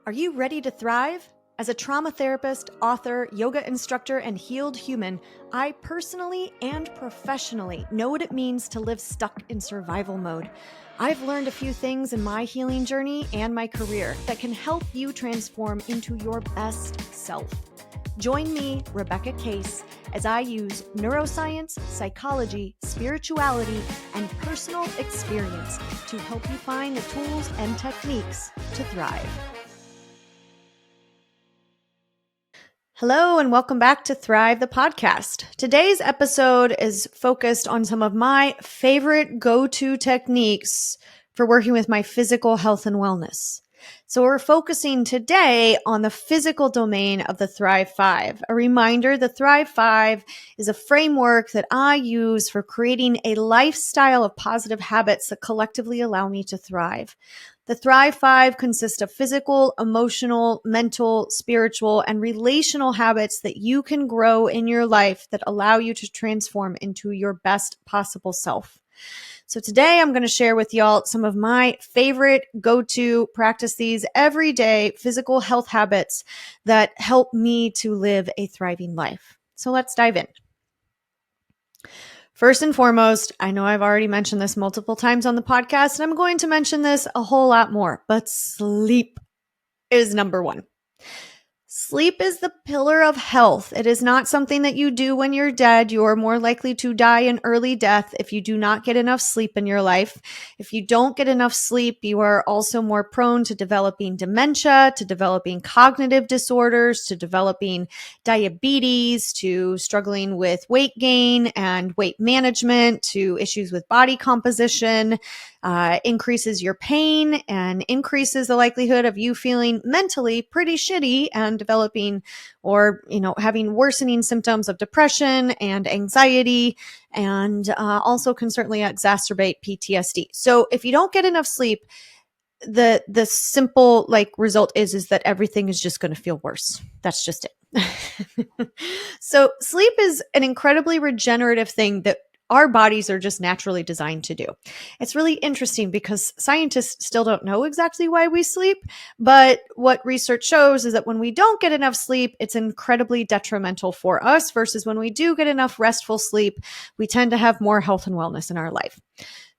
Are you ready to thrive? As a trauma therapist, author, yoga instructor, and healed human, I personally and professionally know what it means to live stuck in survival mode. I've learned a few things in my healing journey and my career that can help you transform into your best self. Join me, Rebecca Case, as I use neuroscience, psychology, spirituality, and personal experience to help you find the tools and techniques to thrive. Hello, and welcome back to Thrive the podcast. Today's episode is focused on some of my favorite go-to techniques for working with my physical health and wellness. So we're focusing today on the physical domain of the Thrive 5. A reminder, the Thrive 5 is a framework that I use for creating a lifestyle of positive habits that collectively allow me to thrive. The Thrive 5 consists of physical, emotional, mental, spiritual, and relational habits that you can grow in your life that allow you to transform into your best possible self. So today I'm going to share with y'all some of my favorite go-to practice these everyday physical health habits that help me to live a thriving life. So let's dive in. First and foremost, I know I've already mentioned this multiple times on the podcast, and I'm going to mention this a whole lot more, but sleep is number one. Sleep is the pillar of health. It is not something that you do when you're dead. You are more likely to die an early death if you do not get enough sleep in your life. If you don't get enough sleep, you are also more prone to developing dementia, to developing cognitive disorders, to developing diabetes, to struggling with weight gain and weight management, to issues with body composition, increases your pain and increases the likelihood of you feeling mentally pretty shitty and developing or, having worsening symptoms of depression and anxiety, and also can certainly exacerbate PTSD. So if you don't get enough sleep, the simple result is that everything is just going to feel worse. That's just it. So sleep is an incredibly regenerative thing that our bodies are just naturally designed to do. It's really interesting because scientists still don't know exactly why we sleep, but what research shows is that when we don't get enough sleep, it's incredibly detrimental for us versus when we do get enough restful sleep, we tend to have more health and wellness in our life.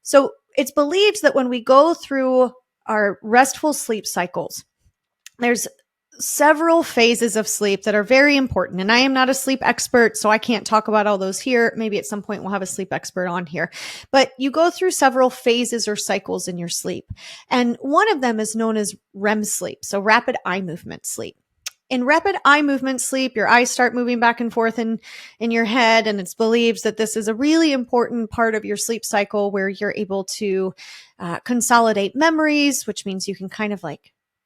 So it's believed that when we go through our restful sleep cycles, there's several phases of sleep that are very important. And I am not a sleep expert, so I can't talk about all those here. Maybe at some point we'll have a sleep expert on here. But you go through several phases or cycles in your sleep. And one of them is known as REM sleep, so rapid eye movement sleep. In rapid eye movement sleep, your eyes start moving back and forth in your head, and it's believed that this is a really important part of your sleep cycle where you're able to consolidate memories, which means you can kind of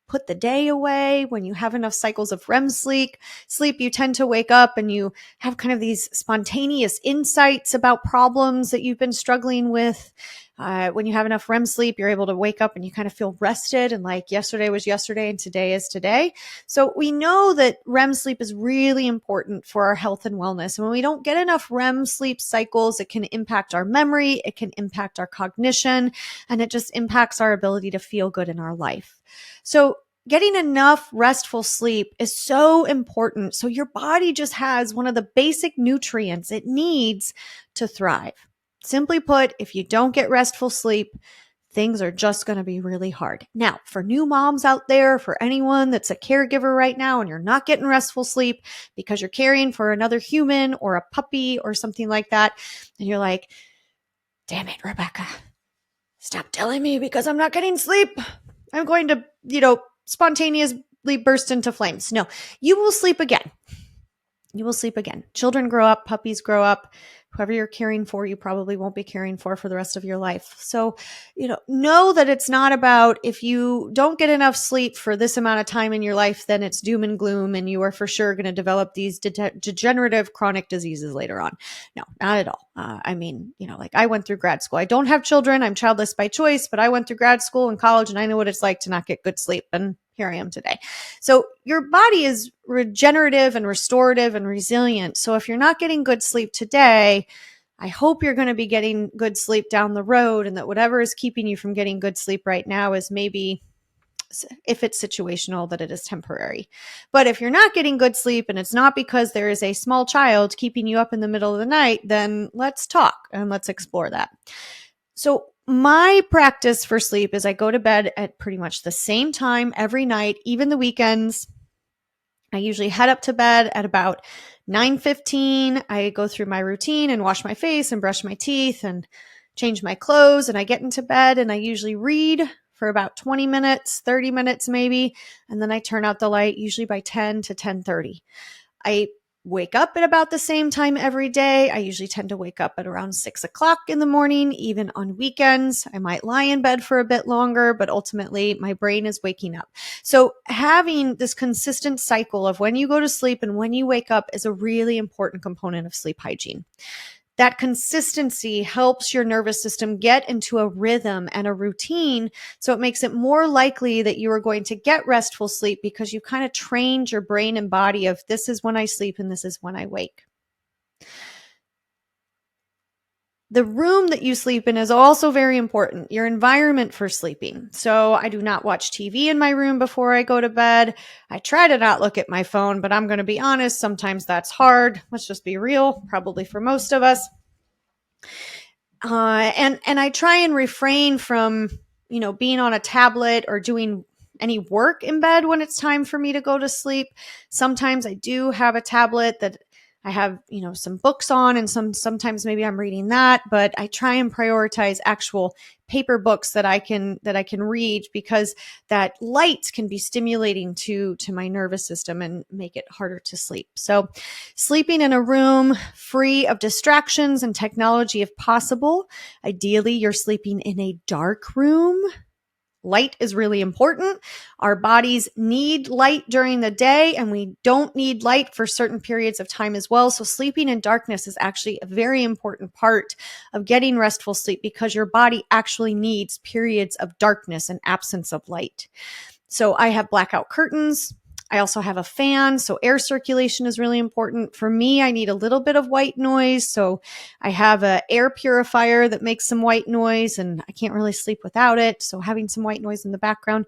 put the day away. When you have enough cycles of REM sleep, you tend to wake up and you have kind of these spontaneous insights about problems that you've been struggling with. When you have enough REM sleep, you're able to wake up and you kind of feel rested and like yesterday was yesterday and today is today. So we know that REM sleep is really important for our health and wellness. And when we don't get enough REM sleep cycles, it can impact our memory, it can impact our cognition, and it just impacts our ability to feel good in our life. So getting enough restful sleep is so important. So your body just has one of the basic nutrients it needs to thrive. Simply put, if you don't get restful sleep, things are just going to be really hard. Now, for new moms out there, for anyone that's a caregiver right now and you're not getting restful sleep because you're caring for another human or a puppy or something like that, and you're like, damn it, Rebecca, stop telling me because I'm not getting sleep. I'm going to, spontaneously burst into flames. No, you will sleep again. You will sleep again. Children grow up, puppies grow up. Whoever you're caring for, you probably won't be caring for the rest of your life. So, know that it's not about if you don't get enough sleep for this amount of time in your life, then it's doom and gloom and you are for sure going to develop these degenerative chronic diseases later on. No, not at all. I went through grad school. I don't have children. I'm childless by choice, but I went through grad school and college and I know what it's like to not get good sleep. And here I am today. So your body is regenerative and restorative and resilient. So if you're not getting good sleep today, I hope you're going to be getting good sleep down the road, and that whatever is keeping you from getting good sleep right now is maybe if it's situational, that it is temporary. But if you're not getting good sleep and it's not because there is a small child keeping you up in the middle of the night, then let's talk and let's explore that. So my practice for sleep is I go to bed at pretty much the same time every night, even the weekends. I usually head up to bed at about 9:15. I go through my routine and wash my face and brush my teeth and change my clothes, and I get into bed and I usually read for about 20 minutes, 30 minutes maybe, and then I turn out the light usually by 10 to 10:30. I wake up at about the same time every day. I usually tend to wake up at around 6 o'clock in the morning, even on weekends. I might lie in bed for a bit longer, but ultimately my brain is waking up. So having this consistent cycle of when you go to sleep and when you wake up is a really important component of sleep hygiene. That consistency helps your nervous system get into a rhythm and a routine. So it makes it more likely that you are going to get restful sleep because you kind of trained your brain and body of this is when I sleep and this is when I wake. The room that you sleep in is also very important, your environment for sleeping. So I do not watch TV in my room before I go to bed. I try to not look at my phone, but I'm going to be honest, sometimes that's hard. Let's just be real, probably for most of us. And I try and refrain from, being on a tablet or doing any work in bed when it's time for me to go to sleep. Sometimes I do have a tablet that I have, some books on, and sometimes maybe I'm reading that, but I try and prioritize actual paper books that I can read, because that light can be stimulating to my nervous system and make it harder to sleep. So sleeping in a room free of distractions and technology if possible. Ideally, you're sleeping in a dark room. Light is really important. Our bodies need light during the day, and we don't need light for certain periods of time as well. So sleeping in darkness is actually a very important part of getting restful sleep, because your body actually needs periods of darkness and absence of light. So I have blackout curtains. I also have a fan, so air circulation is really important. For me, I need a little bit of white noise, so I have an air purifier that makes some white noise, and I can't really sleep without it, so having some white noise in the background.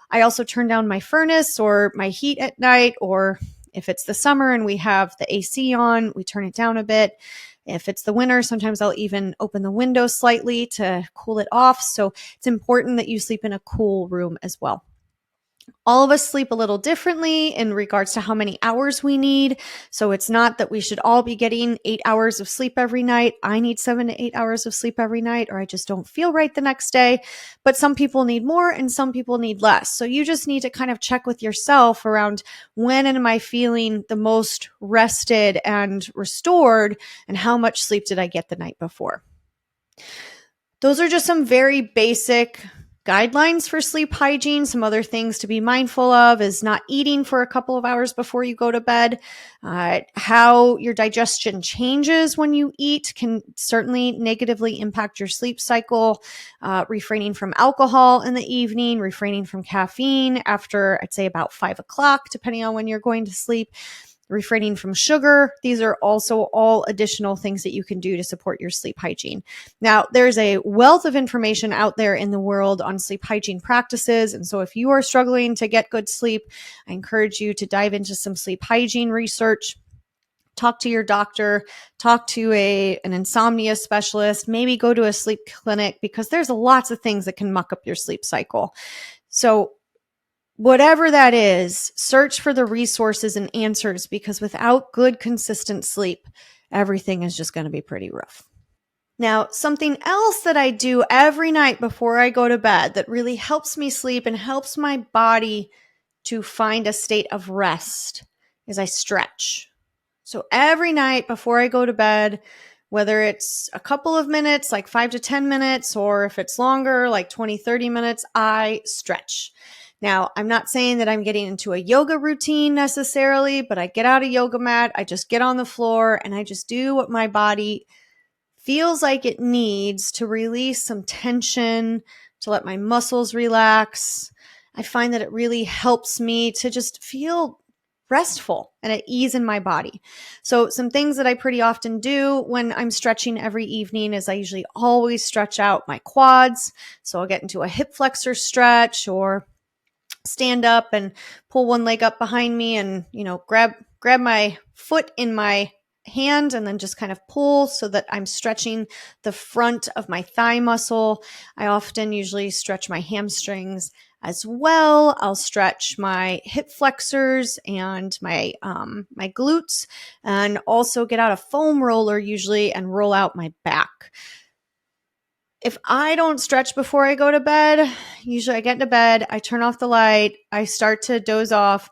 I also turn down my furnace or my heat at night, or if it's the summer and we have the AC on, we turn it down a bit. If it's the winter, sometimes I'll even open the window slightly to cool it off. So it's important that you sleep in a cool room as well. All of us sleep a little differently in regards to how many hours we need. So it's not that we should all be getting 8 hours of sleep every night. I need 7 to 8 hours of sleep every night, or I just don't feel right the next day. But some people need more and some people need less. So you just need to kind of check with yourself around, when am I feeling the most rested and restored, and how much sleep did I get the night before? Those are just some very basic guidelines for sleep hygiene. Some other things to be mindful of is not eating for a couple of hours before you go to bed. How your digestion changes when you eat can certainly negatively impact your sleep cycle. Refraining from alcohol in the evening, refraining from caffeine after, I'd say, about 5 o'clock, depending on when you're going to sleep. Refraining from sugar. These are also all additional things that you can do to support your sleep hygiene. Now, there's a wealth of information out there in the world on sleep hygiene practices. And so if you are struggling to get good sleep, I encourage you to dive into some sleep hygiene research. Talk to your doctor, talk to an insomnia specialist, maybe go to a sleep clinic, because there's lots of things that can muck up your sleep cycle. So whatever that is, search for the resources and answers, because without good, consistent sleep, everything is just going to be pretty rough. Now, something else that I do every night before I go to bed that really helps me sleep and helps my body to find a state of rest is I stretch. So every night before I go to bed, whether it's a couple of minutes, like 5 to 10 minutes, or if it's longer, like 20, 30 minutes, I stretch. Now, I'm not saying that I'm getting into a yoga routine necessarily, but I get out a yoga mat, I just get on the floor, and I just do what my body feels like it needs to release some tension, to let my muscles relax. I find that it really helps me to just feel restful and at ease in my body. So some things that I pretty often do when I'm stretching every evening is I usually always stretch out my quads. So I'll get into a hip flexor stretch, or stand up and pull one leg up behind me and, grab my foot in my hand and then just kind of pull so that I'm stretching the front of my thigh muscle. I often usually stretch my hamstrings as well. I'll stretch my hip flexors and my glutes, and also get out a foam roller usually and roll out my back. If I don't stretch before I go to bed, usually I get into bed, I turn off the light, I start to doze off,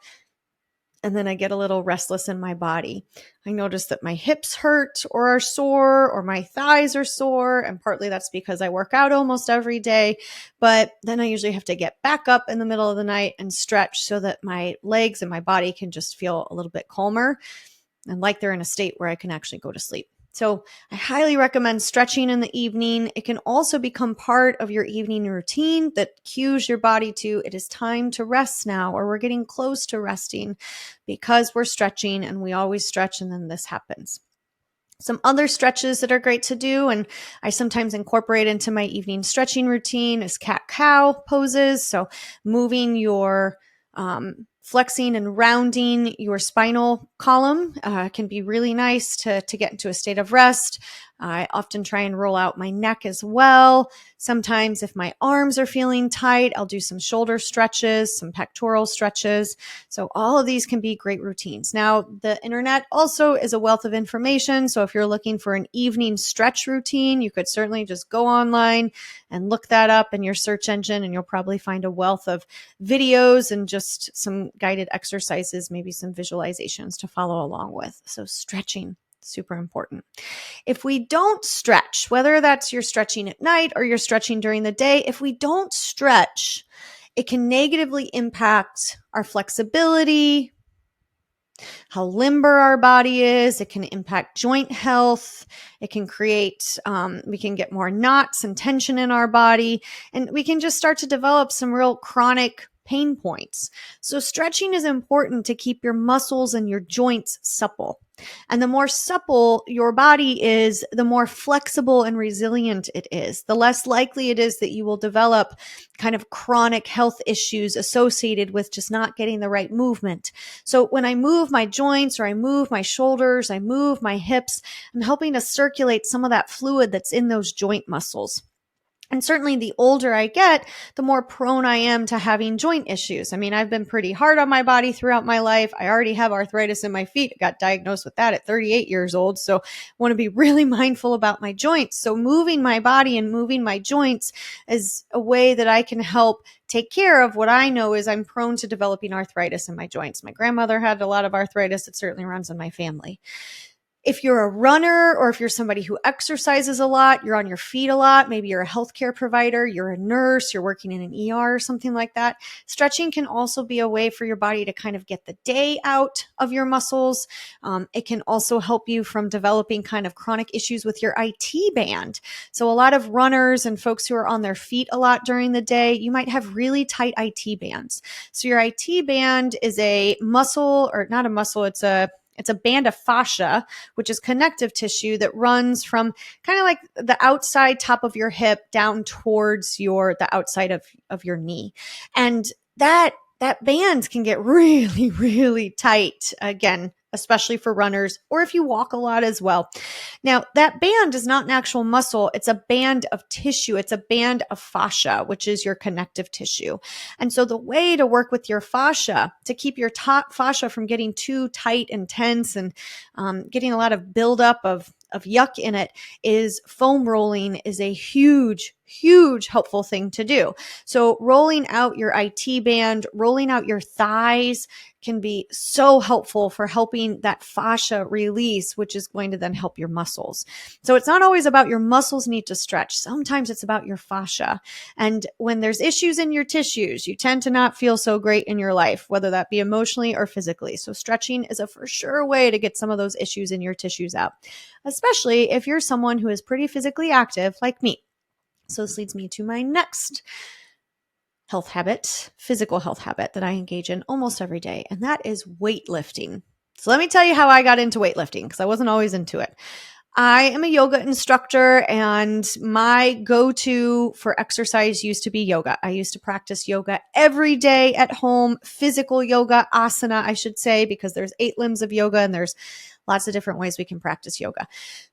and then I get a little restless in my body. I notice that my hips hurt or are sore, or my thighs are sore, and partly that's because I work out almost every day. But then I usually have to get back up in the middle of the night and stretch so that my legs and my body can just feel a little bit calmer and like they're in a state where I can actually go to sleep. So I highly recommend stretching in the evening. It can also become part of your evening routine that cues your body to, it is time to rest now, or we're getting close to resting, because we're stretching, and we always stretch and then this happens. Some other stretches that are great to do, and I sometimes incorporate into my evening stretching routine, is cat-cow poses. So moving your flexing and rounding your spinal column can be really nice to get into a state of rest. I often try and roll out my neck as well. Sometimes if my arms are feeling tight, I'll do some shoulder stretches, some pectoral stretches. So all of these can be great routines. Now, the internet also is a wealth of information. So if you're looking for an evening stretch routine, you could certainly just go online and look that up in your search engine, and you'll probably find a wealth of videos and just some guided exercises, maybe some visualizations to follow along with. So stretching, super important. If we don't stretch, whether that's you're stretching at night or you're stretching during the day, if we don't stretch, it can negatively impact our flexibility, how limber our body is. It can impact joint health. It can create, we can get more knots and tension in our body, and we can just start to develop some real chronic pain points. So stretching is important to keep your muscles and your joints supple. And the more supple your body is, the more flexible and resilient it is. The less likely it is that you will develop kind of chronic health issues associated with just not getting the right movement. So when I move my joints, or I move my shoulders, I move my hips, I'm helping to circulate some of that fluid that's in those joint muscles. And certainly the older I get, the more prone I am to having joint issues. I mean, I've been pretty hard on my body throughout my life. I already have arthritis in my feet. I got diagnosed with that at 38 years old. So I want to be really mindful about my joints. So moving my body and moving my joints is a way that I can help take care of what I know is I'm prone to developing arthritis in my joints. My grandmother had a lot of arthritis. It certainly runs in my family. If you're a runner, or if you're somebody who exercises a lot, you're on your feet a lot, maybe you're a healthcare provider, you're a nurse, you're working in an ER or something like that, stretching can also be a way for your body to kind of get the day out of your muscles. It can also help you from developing kind of chronic issues with your IT band. So a lot of runners and folks who are on their feet a lot during the day, you might have really tight IT bands. So your IT band is a muscle, or not a muscle, it's a band of fascia, which is connective tissue that runs from kind of like the outside top of your hip down towards the outside of your knee. And that band can get really, really tight, again, especially for runners, or if you walk a lot as well. Now, that band is not an actual muscle. It's a band of tissue. It's a band of fascia, which is your connective tissue. And so the way to work with your fascia, to keep your top fascia from getting too tight and tense and getting a lot of buildup of yuck in it, is foam rolling is a huge helpful thing to do. So rolling out your IT band, rolling out your thighs can be so helpful for helping that fascia release, which is going to then help your muscles. So it's not always about your muscles need to stretch. Sometimes it's about your fascia. And when there's issues in your tissues, you tend to not feel so great in your life, whether that be emotionally or physically. So stretching is a for sure way to get some of those issues in your tissues out, especially if you're someone who is pretty physically active like me. So this leads me to my next physical health habit that I engage in almost every day, and that is weightlifting. So let me tell you how I got into weightlifting, because I wasn't always into it. I am a yoga instructor, and my go-to for exercise used to be yoga. I used to practice yoga every day at home, physical yoga, asana, I should say, because there's 8 limbs of yoga and there's lots of different ways we can practice yoga.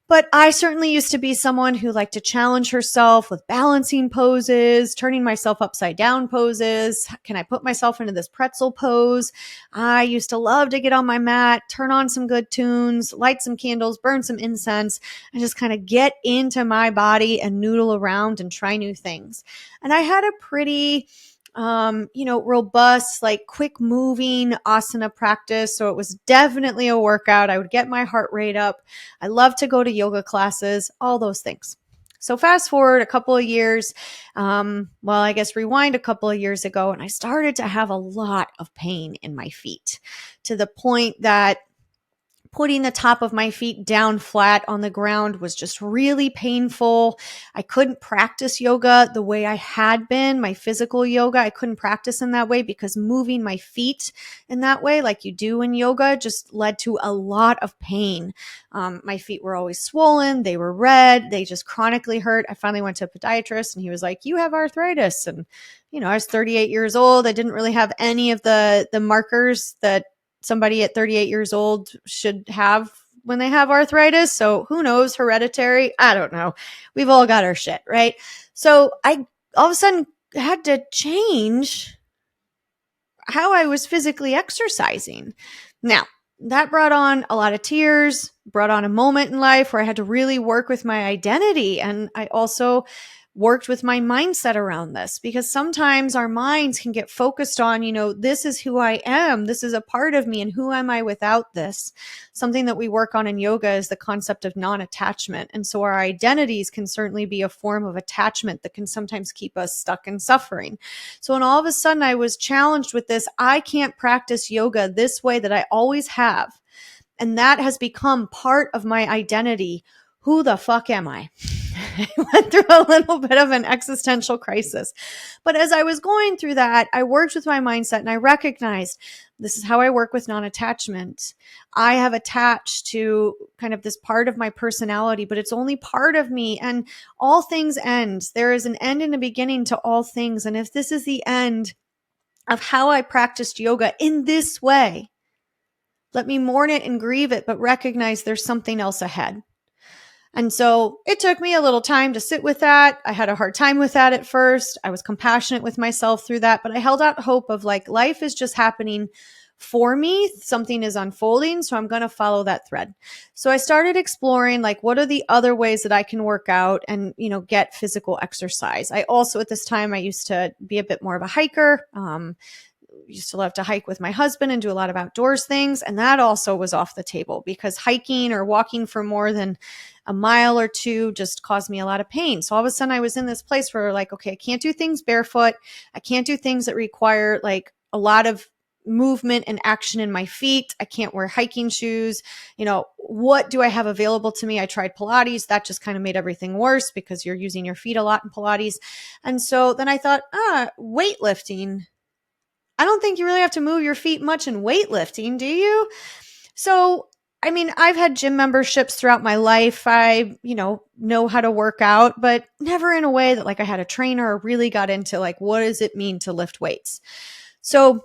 But I certainly used to be someone who liked to challenge herself with balancing poses, turning myself upside down poses. Can I put myself into this pretzel pose? I used to love to get on my mat, turn on some good tunes, light some candles, burn some incense, and just kind of get into my body and noodle around and try new things. And I had a pretty robust, like quick moving asana practice. So it was definitely a workout. I would get my heart rate up. I love to go to yoga classes, all those things. So fast forward a couple of years, I guess rewind a couple of years ago, and I started to have a lot of pain in my feet to the point that putting the top of my feet down flat on the ground was just really painful. I couldn't practice yoga the way I had been, my physical yoga. I couldn't practice in that way because moving my feet in that way, like you do in yoga, just led to a lot of pain. My feet were always swollen. They were red. They just chronically hurt. I finally went to a podiatrist and he was like, "You have arthritis." And, I was 38 years old. I didn't really have any of the markers that somebody at 38 years old should have when they have arthritis. So who knows? Hereditary? I don't know. We've all got our shit, right? So I all of a sudden had to change how I was physically exercising. Now, that brought on a lot of tears, brought on a moment in life where I had to really work with my identity. And I also worked with my mindset around this because sometimes our minds can get focused on, this is who I am. This is a part of me. And who am I without this? Something that we work on in yoga is the concept of non-attachment. And so our identities can certainly be a form of attachment that can sometimes keep us stuck in suffering. So when all of a sudden I was challenged with this, I can't practice yoga this way that I always have. And that has become part of my identity. Who the fuck am I? I went through a little bit of an existential crisis. But as I was going through that, I worked with my mindset and I recognized this is how I work with non-attachment. I have attached to kind of this part of my personality, but it's only part of me. And all things end. There is an end and a beginning to all things. And if this is the end of how I practiced yoga in this way, let me mourn it and grieve it, but recognize there's something else ahead. And so it took me a little time to sit with that. I had a hard time with that at first. I was compassionate with myself through that, but I held out hope of like, life is just happening for me. Something is unfolding. So I'm going to follow that thread. So I started exploring like, what are the other ways that I can work out and, get physical exercise. I also, at this time, I used to be a bit more of a hiker. Used to love to hike with my husband and do a lot of outdoors things. And that also was off the table because hiking or walking for more than a mile or two just caused me a lot of pain. So all of a sudden I was in this place where like, okay, I can't do things barefoot. I can't do things that require like a lot of movement and action in my feet. I can't wear hiking shoes. What do I have available to me? I tried Pilates. That just kind of made everything worse because you're using your feet a lot in Pilates. And so then I thought, weightlifting. I don't think you really have to move your feet much in weightlifting, do you? So, I've had gym memberships throughout my life. I, know how to work out, but never in a way that like I had a trainer or really got into like, what does it mean to lift weights? So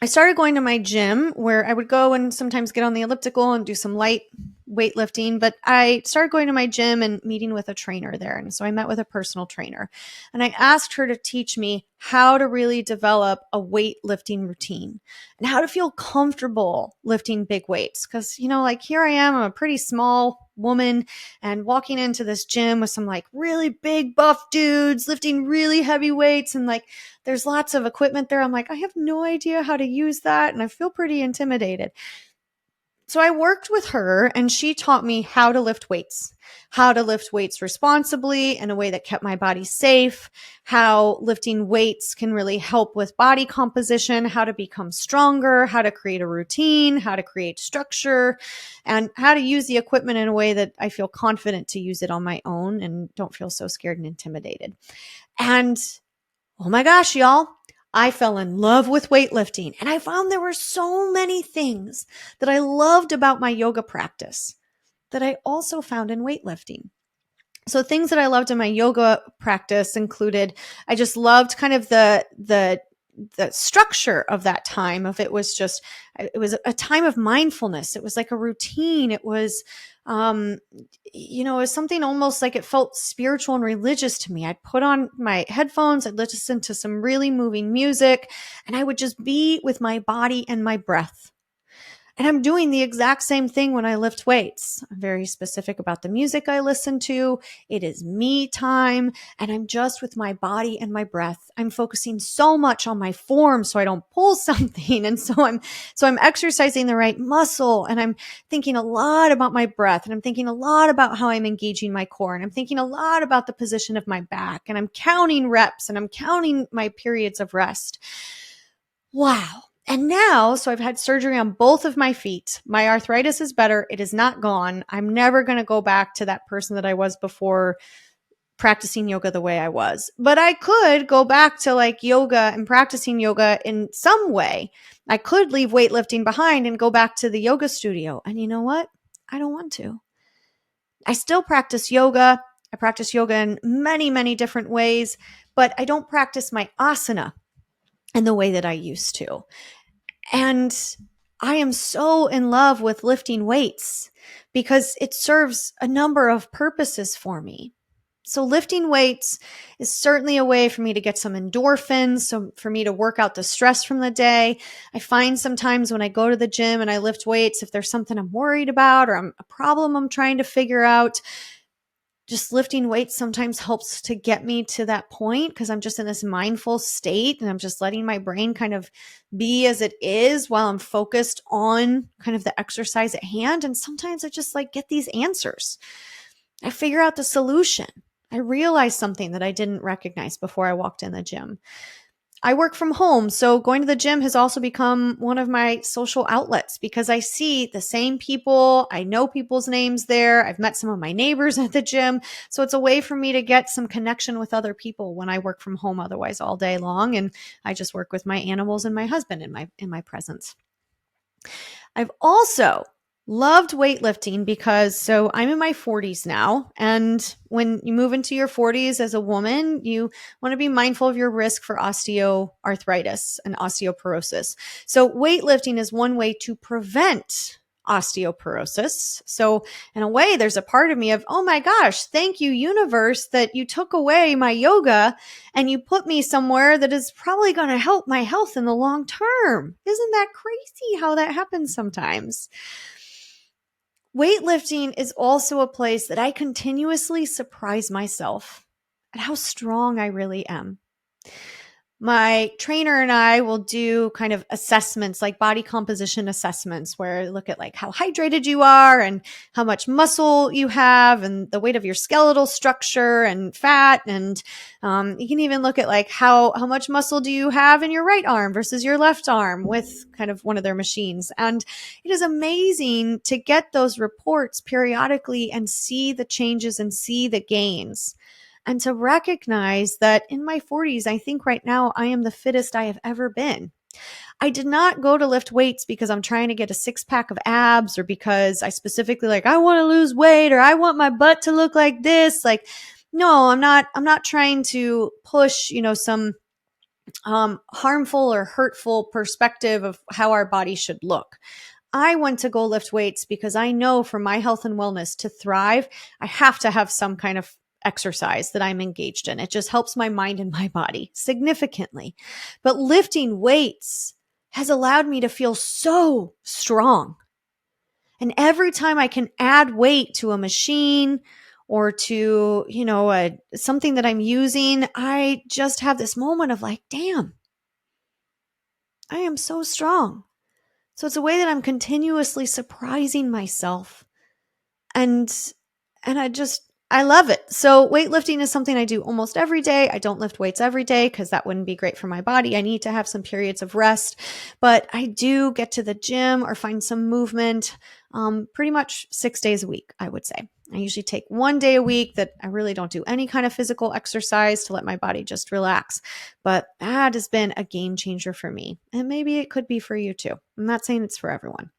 I started going to my gym where I would go and sometimes get on the elliptical and do some light weightlifting, but I started going to my gym and meeting with a trainer there. And so I met with a personal trainer and I asked her to teach me how to really develop a weightlifting routine and how to feel comfortable lifting big weights. Cause, here I am, I'm a pretty small woman and walking into this gym with some like really big buff dudes lifting really heavy weights. And like, there's lots of equipment there. I'm like, I have no idea how to use that. And I feel pretty intimidated. So I worked with her and she taught me how to lift weights responsibly in a way that kept my body safe, how lifting weights can really help with body composition, how to become stronger, how to create a routine, how to create structure, and how to use the equipment in a way that I feel confident to use it on my own and don't feel so scared and intimidated. And oh my gosh, y'all. I fell in love with weightlifting and I found there were so many things that I loved about my yoga practice that I also found in weightlifting. So things that I loved in my yoga practice included, I just loved kind of the structure of that time. Of it was a time of mindfulness. It was like a routine. It was, it was something almost like it felt spiritual and religious to me. I'd put on my headphones, I'd listen to some really moving music, and I would just be with my body and my breath. And I'm doing the exact same thing when I lift weights. I'm very specific about the music I listen to. It is me time, and I'm just with my body and my breath. I'm focusing so much on my form so I don't pull something. And so I'm exercising the right muscle, and I'm thinking a lot about my breath, and I'm thinking a lot about how I'm engaging my core, and I'm thinking a lot about the position of my back, and I'm counting reps, and I'm counting my periods of rest. Wow. And now, so I've had surgery on both of my feet. My arthritis is better. It is not gone. I'm never going to go back to that person that I was before practicing yoga the way I was. But I could go back to like yoga and practicing yoga in some way. I could leave weightlifting behind and go back to the yoga studio. And you know what? I don't want to. I still practice yoga. I practice yoga in many, many different ways, but I don't practice my asana in the way that I used to. And I am so in love with lifting weights because it serves a number of purposes for me. So lifting weights is certainly a way for me to get some endorphins, so for me to work out the stress from the day. I find sometimes when I go to the gym and I lift weights, if there's something I'm worried about or a problem I'm trying to figure out, just lifting weights sometimes helps to get me to that point because I'm just in this mindful state and I'm just letting my brain kind of be as it is while I'm focused on kind of the exercise at hand. And sometimes I just like get these answers. I figure out the solution. I realize something that I didn't recognize before I walked in the gym. I work from home, so going to the gym has also become one of my social outlets because I see the same people. I know people's names there. I've met some of my neighbors at the gym. So it's a way for me to get some connection with other people when I work from home otherwise all day long. And I just work with my animals and my husband in my presence. I've also loved weightlifting because so I'm in my 40s now. And when you move into your 40s as a woman, you want to be mindful of your risk for osteoarthritis and osteoporosis. So weightlifting is one way to prevent osteoporosis. So in a way, there's a part of me of, oh my gosh, thank you, universe, that you took away my yoga and you put me somewhere that is probably going to help my health in the long term. Isn't that crazy how that happens sometimes? Weightlifting is also a place that I continuously surprise myself at how strong I really am. My trainer and I will do kind of assessments, like body composition assessments, where I look at like how hydrated you are and how much muscle you have and the weight of your skeletal structure and fat. And you can even look at like how much muscle do you have in your right arm versus your left arm with kind of one of their machines. And it is amazing to get those reports periodically and see the changes and see the gains. And to recognize that in my 40s, I think right now I am the fittest I have ever been. I did not go to lift weights because I'm trying to get a 6-pack of abs or because I specifically I want to lose weight or I want my butt to look like this. Like, no, I'm not trying to push, some harmful or hurtful perspective of how our body should look. I want to go lift weights because I know for my health and wellness to thrive, I have to have some kind of exercise that I'm engaged in. It just helps my mind and my body significantly. But lifting weights has allowed me to feel so strong. And every time I can add weight to a machine or to, something that I'm using, I just have this moment of like, damn, I am so strong. So it's a way that I'm continuously surprising myself. And I love it. So weightlifting is something I do almost every day. I don't lift weights every day because that wouldn't be great for my body. I need to have some periods of rest, but I do get to the gym or find some movement pretty much 6 days a week, I would say. I usually take 1 day a week that I really don't do any kind of physical exercise to let my body just relax. But that has been a game changer for me. And maybe it could be for you too. I'm not saying it's for everyone.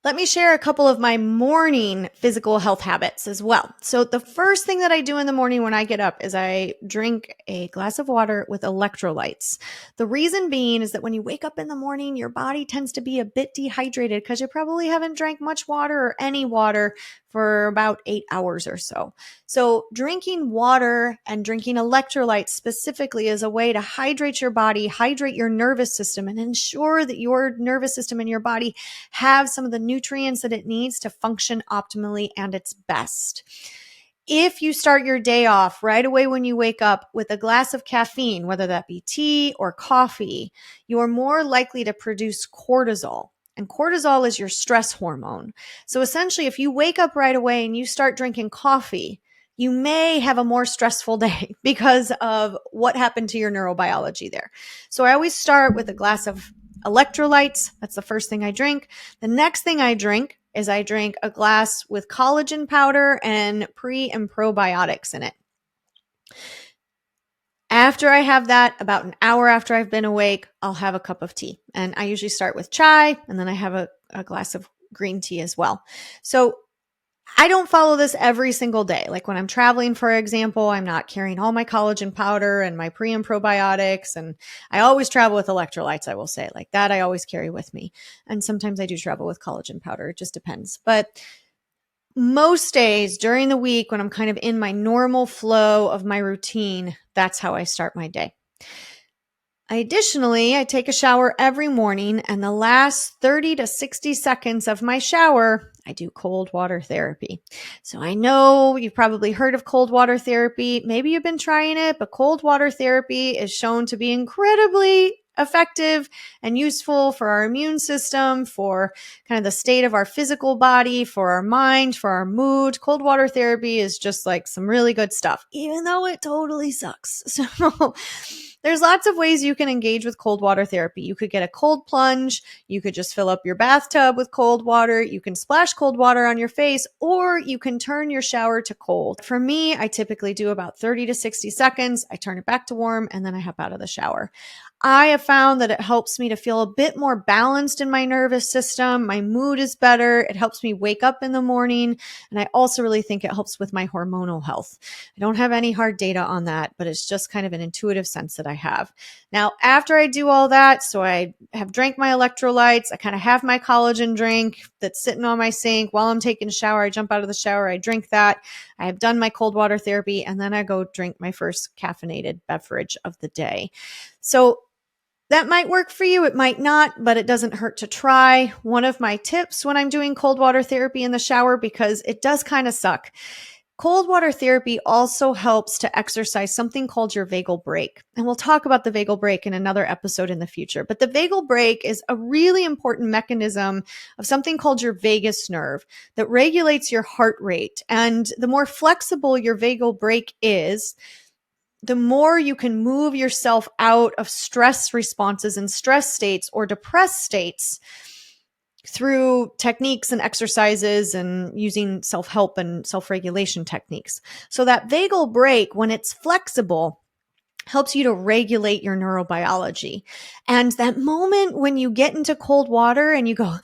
Let me share a couple of my morning physical health habits as well. So the first thing that I do in the morning when I get up is I drink a glass of water with electrolytes. The reason being is that when you wake up in the morning, your body tends to be a bit dehydrated because you probably haven't drank much water or any water for about 8 hours or so. So drinking water and drinking electrolytes specifically is a way to hydrate your body, hydrate your nervous system, and ensure that your nervous system and your body have some of the nutrients that it needs to function optimally and its best. If you start your day off right away when you wake up with a glass of caffeine, whether that be tea or coffee, you are more likely to produce cortisol. And cortisol is your stress hormone. So essentially, if you wake up right away and you start drinking coffee, you may have a more stressful day because of what happened to your neurobiology there. So I always start with a glass of electrolytes. That's the first thing I drink. The next thing I drink is I drink a glass with collagen powder and pre and probiotics in it. After I have that, about an hour after I've been awake, I'll have a cup of tea. And I usually start with chai, and then I have a glass of green tea as well. So I don't follow this every single day. Like when I'm traveling, for example, I'm not carrying all my collagen powder and my pre and probiotics. And I always travel with electrolytes, I will say. Like that, I always carry with me. And sometimes I do travel with collagen powder. It just depends. But most days during the week, when I'm kind of in my normal flow of my routine, that's how I start my day. Additionally, I take a shower every morning, and the last 30 to 60 seconds of my shower, I do cold water therapy. So I know you've probably heard of cold water therapy. Maybe you've been trying it, but cold water therapy is shown to be incredibly effective and useful for our immune system, for kind of the state of our physical body, for our mind, for our mood. Cold water therapy is just like some really good stuff, even though it totally sucks. So there's lots of ways you can engage with cold water therapy. You could get a cold plunge. You could just fill up your bathtub with cold water. You can splash cold water on your face, or you can turn your shower to cold. For me, I typically do about 30 to 60 seconds. I turn it back to warm, and then I hop out of the shower. I have found that it helps me to feel a bit more balanced in my nervous system. My mood is better. It helps me wake up in the morning. And I also really think it helps with my hormonal health. I don't have any hard data on that, but it's just kind of an intuitive sense that I have. Now, after I do all that, so I have drank my electrolytes, I kind of have my collagen drink that's sitting on my sink while I'm taking a shower. I jump out of the shower, I drink that. I have done my cold water therapy, and then I go drink my first caffeinated beverage of the day. So that might work for you. It might not, but it doesn't hurt to try. One of my tips when I'm doing cold water therapy in the shower, because it does kind of suck. Cold water therapy also helps to exercise something called your vagal brake. And we'll talk about the vagal brake in another episode in the future. But the vagal brake is a really important mechanism of something called your vagus nerve that regulates your heart rate. And the more flexible your vagal brake is, the more you can move yourself out of stress responses and stress states or depressed states through techniques and exercises and using self-help and self-regulation techniques. So that vagal brake, when it's flexible, helps you to regulate your neurobiology. And that moment when you get into cold water and you go,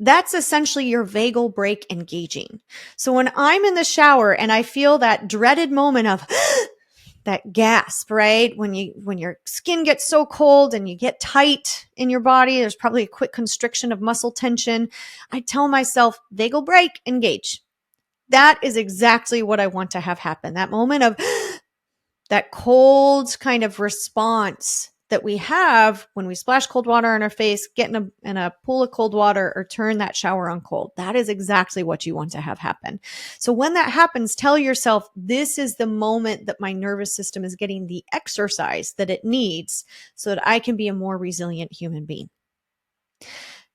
that's essentially your vagal brake engaging. So when I'm in the shower and I feel that dreaded moment of that gasp, right? When your skin gets so cold and you get tight in your body, there's probably a quick constriction of muscle tension. I tell myself, vagal brake, engage. That is exactly what I want to have happen. That moment of that cold kind of response that we have when we splash cold water on our face, get in a pool of cold water, or turn that shower on cold. That is exactly what you want to have happen. So when that happens, tell yourself, this is the moment that my nervous system is getting the exercise that it needs so that I can be a more resilient human being.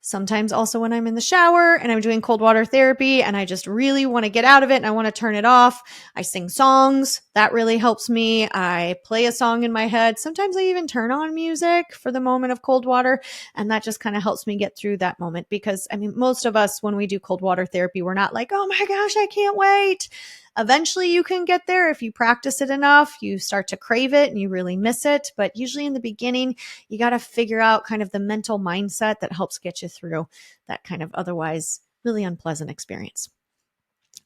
Sometimes also when I'm in the shower and I'm doing cold water therapy and I just really want to get out of it and I want to turn it off, I sing songs. That really helps me. I play a song in my head. Sometimes I even turn on music for the moment of cold water. And that just kind of helps me get through that moment because, I mean, most of us, when we do cold water therapy, we're not like, oh my gosh, I can't wait. Eventually you can get there if you practice it enough. You start to crave it and you really miss it. But usually in the beginning, you got to figure out kind of the mental mindset that helps get you through that kind of otherwise really unpleasant experience.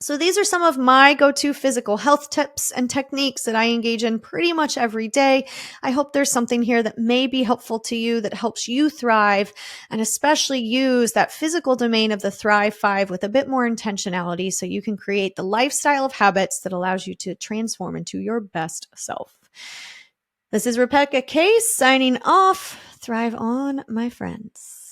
So these are some of my go-to physical health tips and techniques that I engage in pretty much every day. I hope there's something here that may be helpful to you, that helps you thrive, and especially use that physical domain of the Thrive 5 with a bit more intentionality so you can create the lifestyle of habits that allows you to transform into your best self. This is Rebecca Case signing off. Thrive on, my friends.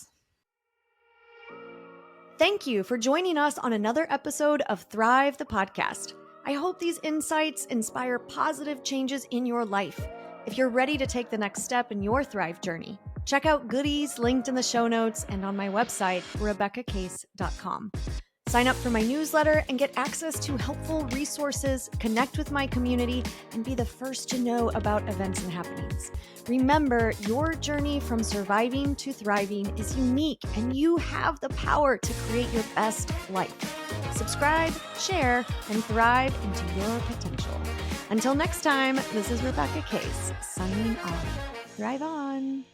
Thank you for joining us on another episode of Thrive the Podcast. I hope these insights inspire positive changes in your life. If you're ready to take the next step in your Thrive journey, check out goodies linked in the show notes and on my website, RebeccaCase.com. Sign up for my newsletter and get access to helpful resources, connect with my community, and be the first to know about events and happenings. Remember, your journey from surviving to thriving is unique, and you have the power to create your best life. Subscribe, share, and thrive into your potential. Until next time, this is Rebecca Case, signing off. Thrive on.